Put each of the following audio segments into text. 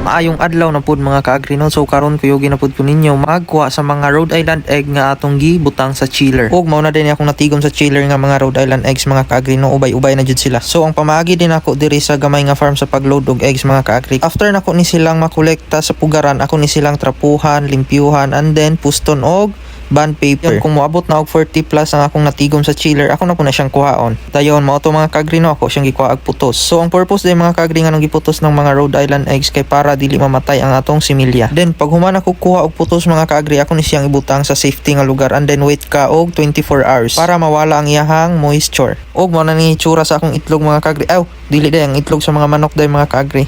Maayong adlaw na pud mga ka-agri no. So karon kuyo ginapud ko ninyo magkuha sa mga Rhode Island egg nga atong gibutang sa chiller. Ug mao na din akong natigom sa chiller nga mga Rhode Island eggs mga ka-agri no. Ubay-ubay na jud sila. So ang pamaagi din ako diri sa gamay nga farm sa pagload og eggs mga ka-agri. After nako ni silang makolekta sa pugaran, ako ni silang trapuhan, limpyuhan, and then puston og bond paper. Kung moabot na og 40 plus ang akong natigom sa chiller, ako na po na siyang kuhaon. Dayon mao to mga ka-agri no, ako siyang gikuha og putos. So ang purpose din mga ka-agri nga nang giputos ng mga Rhode Island eggs kay para dili mamatay ang atong similya. Then pag human ako kuha og putos mga ka-agri, ako ni siyang ibutang sa safety nga lugar and then wait ka og 24 hours para mawala ang iyahang moisture. Og mao na ni itsura sa akong itlog mga ka-agri. Aw, dili day ang itlog sa mga manok day mga ka-agri.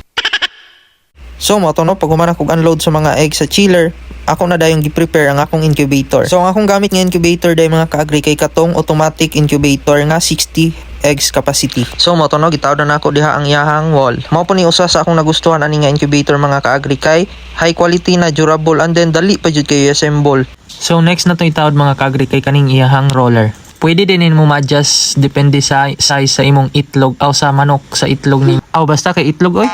So mo to no, pag human ako unload sa mga egg sa chiller, ako na dayong gi-prepare ang akong incubator. So ang akong gamit nga incubator day mga ka-agri kay katong automatic incubator nga 60 eggs capacity. So mo to no, gitawd na nako diha ang iyahang wall. Mao po ni usa sa akong nagustuhan ani nga incubator mga ka-agri kay high quality na, durable, and then dali pa jud kayo i-assemble. So next na to itawd mga ka-agri kay kaning iyahang roller. Pwede din mo ma-adjust depende sa size sa imong itlog o sa manok sa itlog ni. Aw basta kay itlog oy.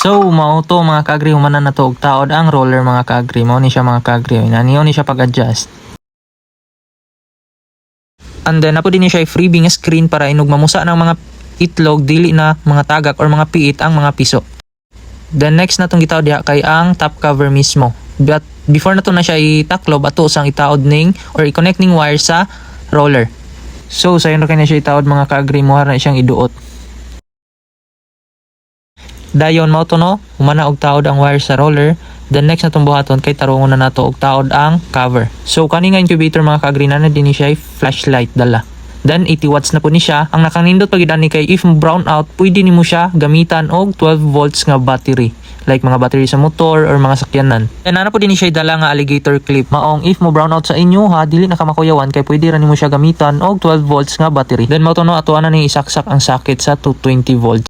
So mao to mga ka-agri, humanan na to og taod ang roller mga ka-agri. Mao ni siya mga ka-agri. Naniyo ni siya pag-adjust. And then apo din ni siya freebie nga screen para inugma musa ng mga itlog dili na mga tagak or mga piit ang mga piso. Then next na tong gitaod diha kay ang top cover mismo. But before na to na siya itaklob ato sang itaod ning or i-connect ning wire sa roller. So sayon na kanya siya itaod mga ka-agri, mo na siyang iduot. Dayon mao to no, humana og taod ang wire sa roller. Then next na tong buhaton kay tarungon na nato og taod ang cover. So kani nga incubator mga ka-agri na din ni siya flashlight dala. Then 80 watts na po ni siya. Ang nakanindot pag ni kay if brown out, pwede nimo siya gamitan og 12 volts nga battery. Like mga battery sa motor or mga sakyanan. Then ana po din ni siya dala nga alligator clip. Maong if mo brown out sa inyo ha, dili na ka makuyawan kay pwede ra nimo siya gamitan og 12 volts nga battery. Then mao to no, atuan na ni isaksak ang socket sa 220 volts.